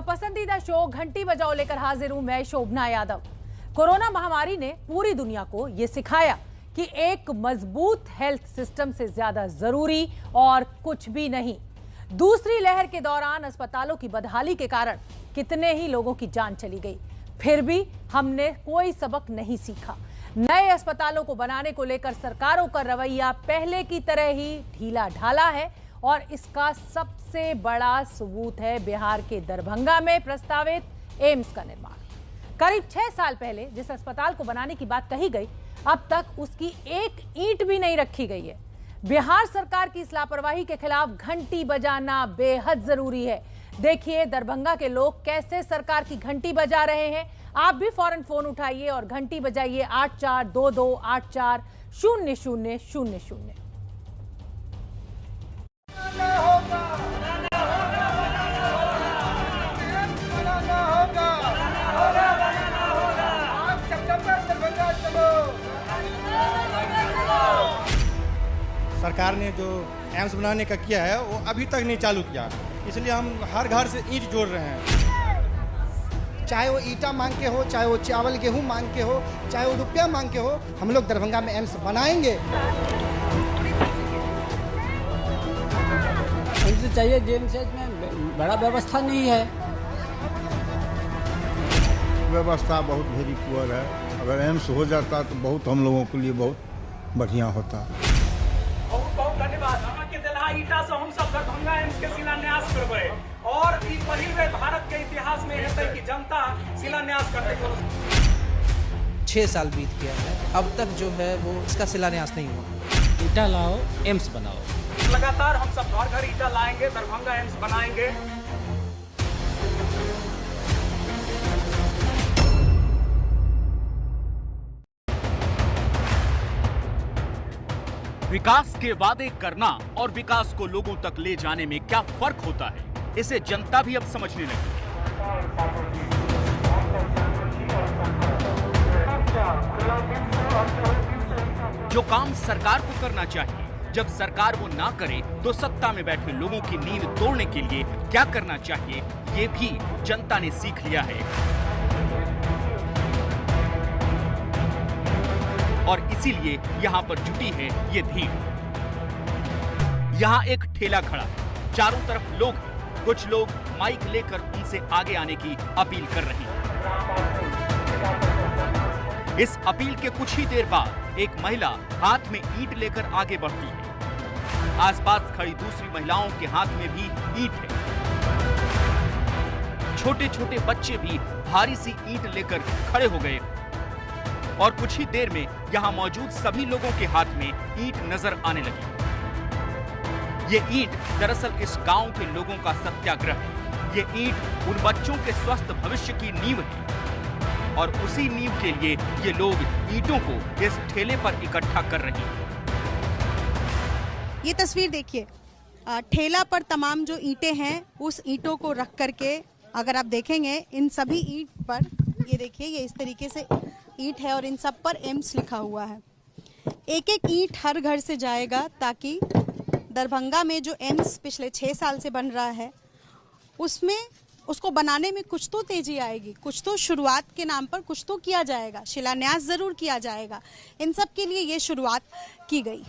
पसंदीदा शो घंटी बजाओ लेकर हाजिर हूं मैं शोभना यादव। कोरोना महामारी ने पूरी दुनिया को यह सिखाया कि एक मजबूत हेल्थ सिस्टम से ज्यादा जरूरी और कुछ भी नहीं। दूसरी लहर के दौरान अस्पतालों की बदहाली के कारण कितने ही लोगों की जान चली गई, फिर भी हमने कोई सबक नहीं सीखा। नए अस्पतालों को बनाने को लेकर सरकारों का रवैया पहले की तरह ही ढीला ढाला है और इसका सबसे बड़ा सबूत है बिहार के दरभंगा में प्रस्तावित एम्स का निर्माण। करीब 6 साल पहले जिस अस्पताल को बनाने की बात कही गई, अब तक उसकी एक ईंट भी नहीं रखी गई है। बिहार सरकार की इस लापरवाही के खिलाफ घंटी बजाना बेहद जरूरी है। देखिए दरभंगा के लोग कैसे सरकार की घंटी बजा रहे हैं। आप भी फौरन फोन उठाइए और घंटी बजाइए 8422840000। सरकार ने जो एम्स बनाने का किया है वो अभी तक नहीं चालू किया, इसलिए हम हर घर से ईंट जोड़ रहे हैं। चाहे वो ईटा मांग के हो, चाहे वो चावल गेहूं मांग के हो, चाहे वो रुपया मांग के हो, हम लोग दरभंगा में एम्स बनाएंगे। हमसे चाहिए जेएमसीएच में बड़ा व्यवस्था नहीं है। व्यवस्था बहुत वेरी पुअर है। अगर एम्स हो जाता तो बहुत हम लोगों के लिए बहुत बढ़िया होता। बहुत धन्यवाद। ईटा से हम सब दरभंगा एम्स के शिलान्यास करबे और ई पहिल बेर भारत के इतिहास में हेतै कि जनता शिलान्यास करते। 6 साल बीत गया है, अब तक जो है वो इसका शिलान्यास नहीं हुआ। ईटा लाओ, एम्स बनाओ। लगातार हम सब घर घर ईटा लाएंगे, दरभंगा एम्स बनाएंगे। विकास के वादे करना और विकास को लोगों तक ले जाने में क्या फर्क होता है, इसे जनता भी अब समझने लगी। जो काम सरकार को करना चाहिए, जब सरकार वो ना करे तो सत्ता में बैठे लोगों की नींद तोड़ने के लिए क्या करना चाहिए, ये भी जनता ने सीख लिया है। और इसीलिए यहाँ पर जुटी है ये भीड़। यहाँ एक ठेला खड़ा, चारों तरफ लोग हैं। कुछ लोग माइक लेकर उनसे आगे आने की अपील कर रहे हैं। इस अपील के कुछ ही देर बाद एक महिला हाथ में ईंट लेकर आगे बढ़ती है। आसपास खड़ी दूसरी महिलाओं के हाथ में भी ईंट है। छोटे छोटे बच्चे भी भारी सी ईंट लेकर खड़े हो गए और कुछ ही देर में यहाँ मौजूद सभी लोगों के हाथ में ईंट नजर आने लगी। ये ईंट दरअसल इस गांव के लोगों का सत्याग्रह है। ये ईंट उन बच्चों के स्वस्थ भविष्य की नींव है और उसी नींव के लिए ये लोग ईंटों को इस ठेले पर इकट्ठा कर रहे हैं। ये तस्वीर देखिए, ठेला पर तमाम जो ईंटें हैं उस ईंटों को रख करके अगर आप देखेंगे इन सभी ईंट पर ये देखिए ये इस तरीके से ईंट है और इन सब पर एम्स लिखा हुआ है। एक एक ईंट हर घर से जाएगा ताकि दरभंगा में जो एम्स पिछले 6 साल से बन रहा है उसमें उसको बनाने में कुछ तो तेजी आएगी, कुछ तो शुरुआत के नाम पर कुछ तो किया जाएगा, शिलान्यास जरूर किया जाएगा। इन सब के लिए ये शुरुआत की गई।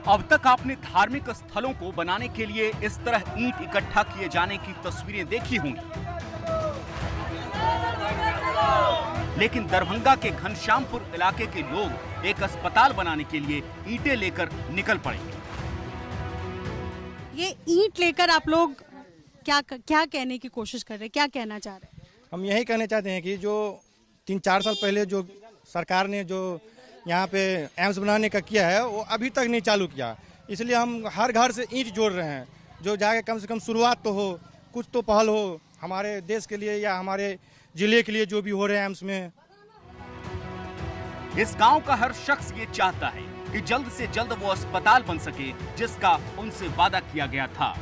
अब तक आपने धार्मिक स्थलों को बनाने के लिए इस तरह ईंट इकट्ठा किए जाने की तस्वीरें देखी होंगी, लेकिन दरभंगा के घनश्यामपुर इलाके के लोग एक अस्पताल बनाने के लिए ईंटें लेकर निकल पड़े। ये ईंट लेकर आप लोग क्या कहने की कोशिश कर रहे हैं, क्या कहना चाह रहे हैं? हम यही कहना चाहते हैं कि जो 3-4 साल पहले जो सरकार ने जो यहाँ पे एम्स बनाने का किया है वो अभी तक नहीं चालू किया, इसलिए हम हर घर से ईंट जोड़ रहे हैं। जो जाके कम से कम शुरुआत तो हो, कुछ तो पहल हो हमारे देश के लिए या हमारे जिले के लिए जो भी हो रहे हैं एम्स में। इस गांव का हर शख्स ये चाहता है कि जल्द से जल्द वो अस्पताल बन सके जिसका उनसे वादा किया गया था।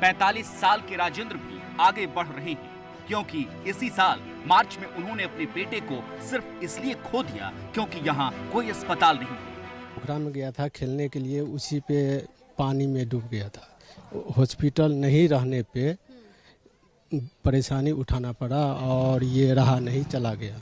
45 साल के राजेंद्र भी आगे बढ़ रहे हैं क्योंकि इसी साल मार्च में उन्होंने अपने बेटे को सिर्फ इसलिए खो दिया क्योंकि यहाँ कोई अस्पताल नहीं है। पोखरा में गया था खेलने के लिए, उसी पे पानी में डूब गया था। हॉस्पिटल नहीं रहने पे परेशानी उठाना पड़ा और ये रहा नहीं, चला गया,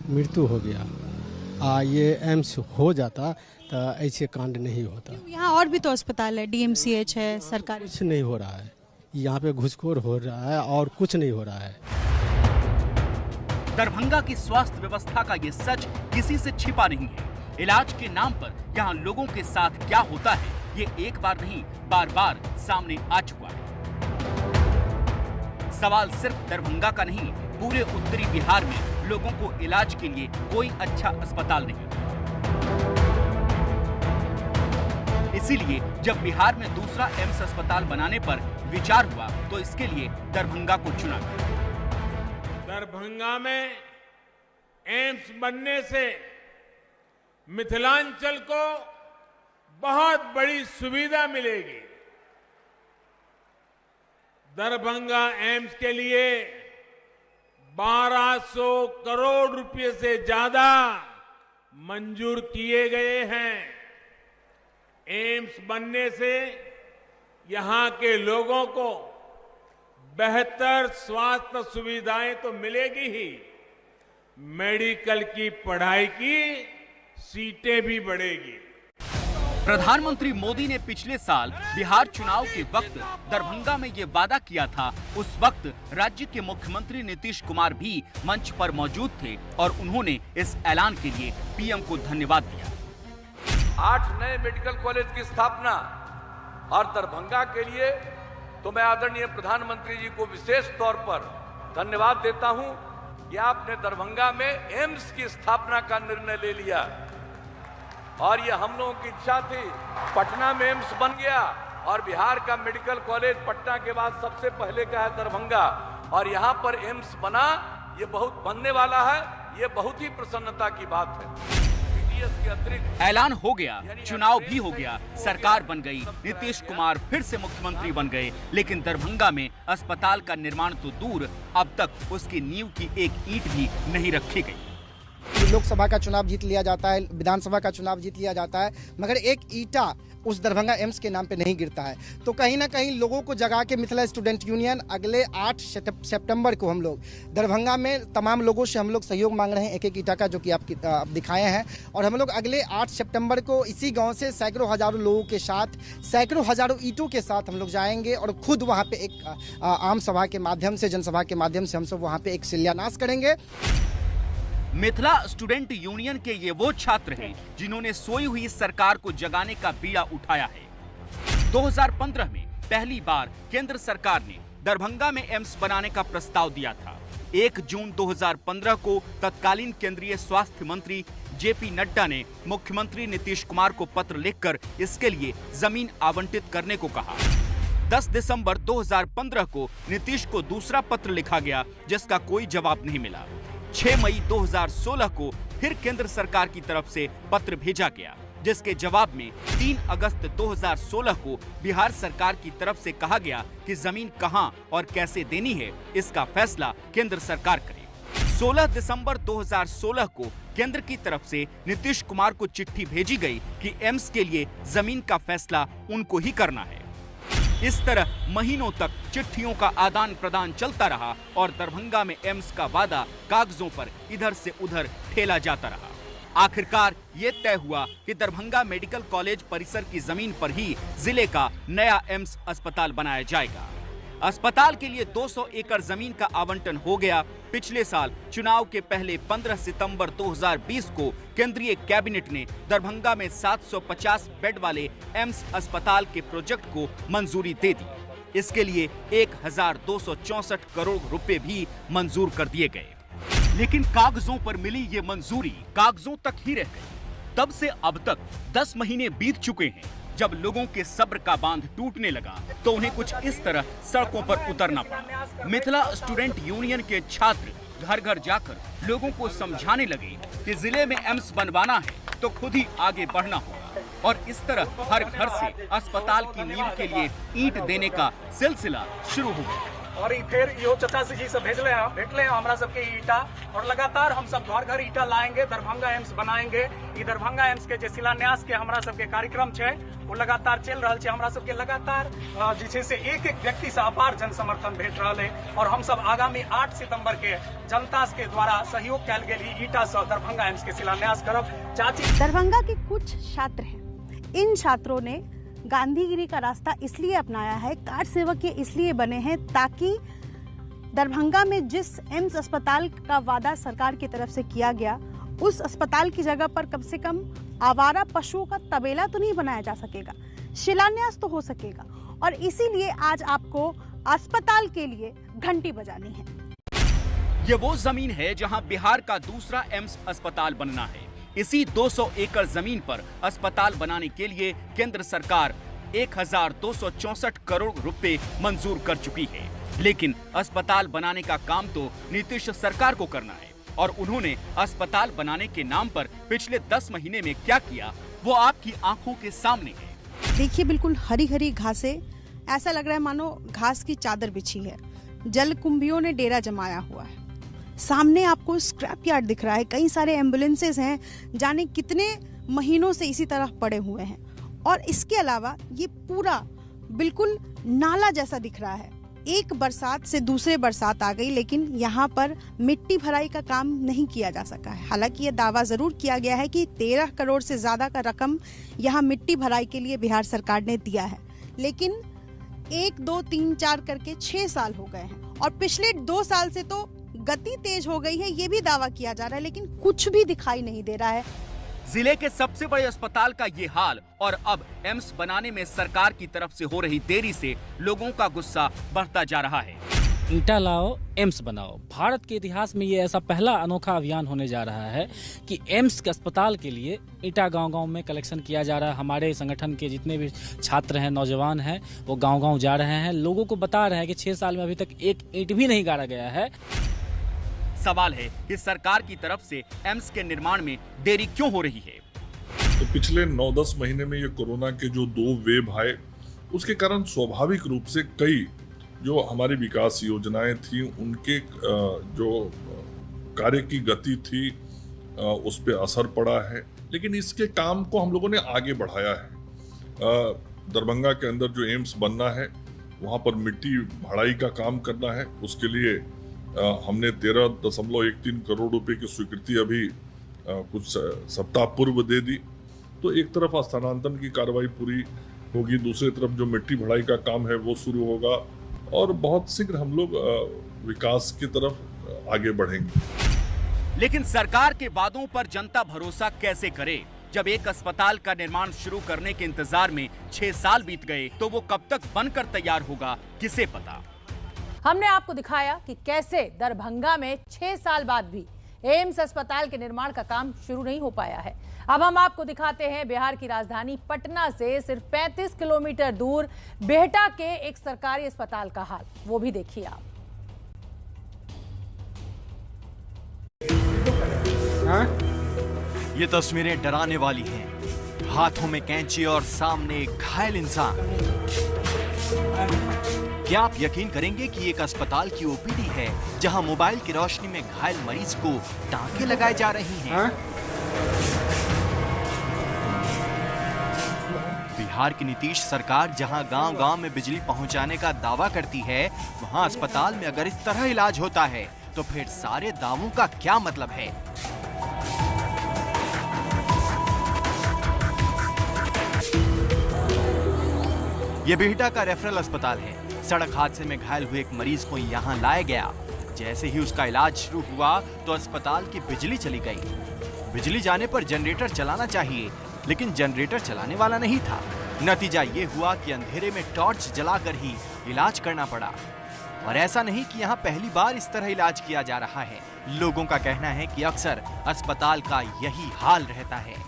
मृत्यु हो गया। ये एम्स हो जाता तो ऐसे कांड नहीं होता। यहाँ और भी तो अस्पताल है, DMCH है, सरकारी। कुछ नहीं हो रहा है, यहाँ पे घुसखोर हो रहा है और कुछ नहीं हो रहा है। दरभंगा की स्वास्थ्य व्यवस्था का ये सच किसी से छिपा नहीं है। इलाज के नाम पर यहाँ लोगों के साथ क्या होता है, ये एक बार नहीं बार बार सामने आ चुका है। सवाल सिर्फ दरभंगा का नहीं, पूरे उत्तरी बिहार में लोगों को इलाज के लिए कोई अच्छा अस्पताल नहीं। इसीलिए जब बिहार में दूसरा एम्स अस्पताल बनाने पर विचार हुआ तो इसके लिए दरभंगा को चुना गया। दरभंगा में एम्स बनने से मिथिलांचल को बहुत बड़ी सुविधा मिलेगी। दरभंगा एम्स के लिए 1200 करोड़ रुपए से ज्यादा मंजूर किए गए हैं। एम्स बनने से यहां के लोगों को बेहतर स्वास्थ्य सुविधाएं तो मिलेगी ही, मेडिकल की पढ़ाई की सीटें भी बढ़ेगी। प्रधानमंत्री मोदी ने पिछले साल बिहार चुनाव के वक्त दरभंगा में ये वादा किया था। उस वक्त राज्य के मुख्यमंत्री नीतीश कुमार भी मंच पर मौजूद थे और उन्होंने इस ऐलान के लिए पीएम को धन्यवाद दिया। 8 नए मेडिकल कॉलेज की स्थापना और दरभंगा के लिए तो मैं आदरणीय प्रधानमंत्री जी को विशेष तौर पर धन्यवाद देता हूं कि आपने दरभंगा में एम्स की स्थापना का निर्णय ले लिया और ये हम लोगों की इच्छा थी। पटना में एम्स बन गया और बिहार का मेडिकल कॉलेज पटना के बाद सबसे पहले का है दरभंगा, और यहाँ पर एम्स बना, ये बहुत बनने वाला है, ये बहुत ही प्रसन्नता की बात है। के अतिरिक्त ऐलान हो गया, चुनाव भी हो गया, सरकार बन गई, नीतीश कुमार फिर से मुख्यमंत्री बन गए, लेकिन दरभंगा में अस्पताल का निर्माण तो दूर, अब तक उसकी नींव की एक ईंट भी नहीं रखी गई। लोकसभा का चुनाव जीत लिया जाता है, विधानसभा का चुनाव जीत लिया जाता है, मगर एक ईंटा उस दरभंगा एम्स के नाम पे नहीं गिरता है। तो कहीं ना कहीं लोगों को जगा के मिथिला स्टूडेंट यूनियन अगले 8 सितंबर को हम लोग दरभंगा में तमाम लोगों से हम लोग सहयोग मांग रहे हैं, एक ईंटा का, जो कि आप दिखाए हैं। और हम लोग अगले 8 सितंबर को इसी गांव से सैकड़ों हजारों लोगों के साथ, सैकड़ों हजारों ईंटों के साथ हम लोग जाएंगे और खुद वहाँ पे एक आम सभा के माध्यम से, जनसभा के माध्यम से हम सब वहाँ पे एक शिलान्यास करेंगे। मिथिला स्टूडेंट यूनियन के ये वो छात्र हैं जिन्होंने सोई हुई सरकार को जगाने का बीड़ा उठाया है। 2015 में पहली बार केंद्र सरकार ने दरभंगा में एम्स बनाने का प्रस्ताव दिया था। 1 जून 2015 को तत्कालीन केंद्रीय स्वास्थ्य मंत्री जेपी नड्डा ने मुख्यमंत्री नीतीश कुमार को पत्र लिखकर इसके लिए जमीन आवंटित करने को कहा। 10 दिसंबर 2015 को नीतीश को दूसरा पत्र लिखा गया, जिसका कोई जवाब नहीं मिला। 6 मई 2016 को फिर केंद्र सरकार की तरफ से पत्र भेजा गया, जिसके जवाब में 3 अगस्त 2016 को बिहार सरकार की तरफ से कहा गया कि जमीन कहां और कैसे देनी है, इसका फैसला केंद्र सरकार करे। 16 दिसंबर 2016 को केंद्र की तरफ से नीतीश कुमार को चिट्ठी भेजी गई कि एम्स के लिए जमीन का फैसला उनको ही करना है। इस तरह महीनों तक चिट्ठियों का आदान प्रदान चलता रहा और दरभंगा में एम्स का वादा कागजों पर इधर से उधर ठेला जाता रहा। आखिरकार ये तय हुआ कि दरभंगा मेडिकल कॉलेज परिसर की जमीन पर ही जिले का नया एम्स अस्पताल बनाया जाएगा। अस्पताल के लिए 200 एकड़ जमीन का आवंटन हो गया। पिछले साल चुनाव के पहले 15 सितंबर 2020 को केंद्रीय कैबिनेट ने दरभंगा में 750 बेड वाले एम्स अस्पताल के प्रोजेक्ट को मंजूरी दे दी। इसके लिए 1264 करोड़ रुपए भी मंजूर कर दिए गए, लेकिन कागजों पर मिली ये मंजूरी कागजों तक ही रह गई। तब से अब तक 10 महीने बीत चुके हैं। जब लोगों के सब्र का बांध टूटने लगा तो उन्हें कुछ इस तरह सड़कों पर उतरना पड़ा। मिथिला स्टूडेंट यूनियन के छात्र घर घर जाकर लोगों को समझाने लगे कि जिले में एम्स बनवाना है तो खुद ही आगे बढ़ना होगा, और इस तरह हर घर से अस्पताल की नींव के लिए ईंट देने का सिलसिला शुरू हो गया। और फिर यो चचा जी से भेटले हैं हमरा सबके ईटा और लगातार हम सब घर घर ईटा लाएंगे, दरभंगा एम्स बनाएंगे। ई दरभंगा एम्स के जे शिलान्यास के हमरा सबके कार्यक्रम है वो लगातार चल रहा है। हमरा सबके लगातार जे से एक व्यक्ति से अपार जन समर्थन भेट रहा है और हम सब आगामी 8 सितंबर के जनता के द्वारा सहयोग कैल गेल ईटा से दरभंगा एम्स के शिलान्यास करब। चाची, दरभंगा के कुछ छात्र हैं, इन छात्रों ने गांधीगिरी का रास्ता इसलिए अपनाया है, कार्ड सेवक ये इसलिए बने हैं ताकि दरभंगा में जिस एम्स अस्पताल का वादा सरकार की तरफ से किया गया, उस अस्पताल की जगह पर कम से कम आवारा पशुओं का तबेला तो नहीं बनाया जा सकेगा, शिलान्यास तो हो सकेगा। और इसीलिए आज आपको अस्पताल के लिए घंटी बजानी है। ये वो जमीन है जहां बिहार का दूसरा एम्स अस्पताल बनना है। इसी 200 एकड़ जमीन पर अस्पताल बनाने के लिए केंद्र सरकार 1264 करोड़ रुपए मंजूर कर चुकी है। लेकिन अस्पताल बनाने का काम तो नीतीश सरकार को करना है और उन्होंने अस्पताल बनाने के नाम पर पिछले 10 महीने में क्या किया वो आपकी आंखों के सामने है। देखिए, बिल्कुल हरी हरी घासें, ऐसा लग रहा है मानो घास की चादर बिछी है। जल कुंभियों ने डेरा जमाया हुआ है। सामने आपको स्क्रैप यार्ड दिख रहा है, कई सारे एम्बुलेंसेस हैं, जाने कितने महीनों से इसी तरह पड़े हुए हैं। और इसके अलावा ये पूरा बिल्कुल नाला जैसा दिख रहा है। एक बरसात से दूसरे बरसात आ गई, लेकिन यहाँ पर मिट्टी भराई का काम नहीं किया जा सका है। हालांकि ये दावा जरूर किया गया है कि 13 करोड़ से ज्यादा का रकम यहाँ मिट्टी भराई के लिए बिहार सरकार ने दिया है, लेकिन 1, 2, 3, 4 करके 6 साल हो गए हैं और पिछले 2 साल से तो गति तेज हो गई है, ये भी दावा किया जा रहा है, लेकिन कुछ भी दिखाई नहीं दे रहा है। जिले के सबसे बड़े अस्पताल का ये हाल और अब एम्स बनाने में सरकार की तरफ से हो रही देरी से लोगों का गुस्सा बढ़ता जा रहा है। ईटा लाओ, एम्स बनाओ। भारत के इतिहास में ये ऐसा पहला अनोखा अभियान होने जा रहा है कि एम्स के अस्पताल के लिए ईटा गांव-गांव में कलेक्शन किया जा रहा है। हमारे संगठन के जितने भी छात्र हैं, नौजवान हैं, वो गांव-गांव जा रहे हैं, लोगों को बता रहे हैं कि 6 साल में अभी तक एक ईंट भी नहीं गाड़ा गया है। सवाल है कि सरकार की तरफ से एम्स के निर्माण में देरी क्यों हो रही है। तो पिछले 9-10 महीने में ये कोरोना के जो 2 वेव आए, उसके कारण स्वाभाविक रूप से कई जो हमारी विकास योजनाएं थी, उनके जो कार्य की गति थी उस पर असर पड़ा है। लेकिन इसके काम को हम लोगों ने आगे बढ़ाया है। दरभंगा के अंदर जो एम्स बनना है, वहाँ पर मिट्टी भराई का काम करना है। उसके लिए हमने 13.13 करोड़ रुपए की स्वीकृति अभी कुछ सप्ताह पूर्व दे दी। तो एक तरफ स्थानांतरण की कार्रवाई पूरी होगी, दूसरी तरफ जो मिट्टी भराई का काम है वो शुरू होगा और बहुत शीघ्र हम लोग विकास की तरफ आगे बढ़ेंगे। लेकिन सरकार के वादों पर जनता भरोसा कैसे करे जब एक अस्पताल का निर्माण शुरू करने के इंतजार में 6 साल बीत गए, तो वो कब तक बनकर तैयार होगा किसे पता। हमने आपको दिखाया कि कैसे दरभंगा में 6 साल बाद भी एम्स अस्पताल के निर्माण का काम शुरू नहीं हो पाया है। अब हम आपको दिखाते हैं बिहार की राजधानी पटना से सिर्फ 35 किलोमीटर दूर बिहटा के एक सरकारी अस्पताल का हाल, वो भी देखिए आप। ये तस्वीरें डराने वाली हैं। हाथों में कैंची और सामने घायल इंसान। क्या आप यकीन करेंगे कि एक अस्पताल की ओपीडी है जहां मोबाइल की रोशनी में घायल मरीज को टांके लगाए जा रही हैं? बिहार की नीतीश सरकार जहां गांव-गांव में बिजली पहुंचाने का दावा करती है, वहां अस्पताल में अगर इस तरह इलाज होता है तो फिर सारे दावों का क्या मतलब है? ये बिहटा का रेफरल अस्पताल है। सड़क हादसे में घायल हुए एक मरीज को यहाँ लाया गया। जैसे ही उसका इलाज शुरू हुआ तो अस्पताल की बिजली चली गई। बिजली जाने पर जनरेटर चलाना चाहिए, लेकिन जनरेटर चलाने वाला नहीं था। नतीजा ये हुआ कि अंधेरे में टॉर्च जलाकर ही इलाज करना पड़ा। और ऐसा नहीं कि यहाँ पहली बार इस तरह इलाज किया जा रहा है। लोगों का कहना है कि अक्सर अस्पताल का यही हाल रहता है।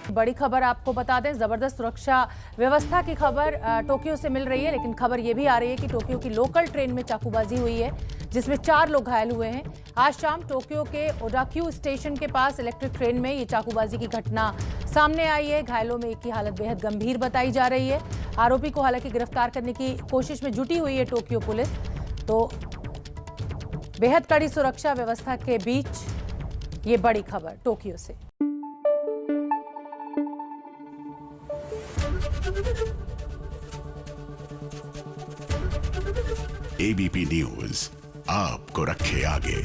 बड़ी खबर आपको बता दें, जबरदस्त सुरक्षा व्यवस्था की खबर टोक्यो से मिल रही है, लेकिन खबर यह भी आ रही है कि टोक्यो की लोकल ट्रेन में चाकूबाजी हुई है, जिसमें 4 लोग घायल हुए हैं। आज शाम टोक्यो के ओडाक्यू स्टेशन के पास इलेक्ट्रिक ट्रेन में ये चाकूबाजी की घटना सामने आई है। घायलों में एक की हालत बेहद गंभीर बताई जा रही है। आरोपी को हालांकि गिरफ्तार करने की कोशिश में जुटी हुई है टोक्यो पुलिस। तो बेहद कड़ी सुरक्षा व्यवस्था के बीच ये बड़ी खबर टोक्यो से। एबीपी न्यूज आपको रखे आगे।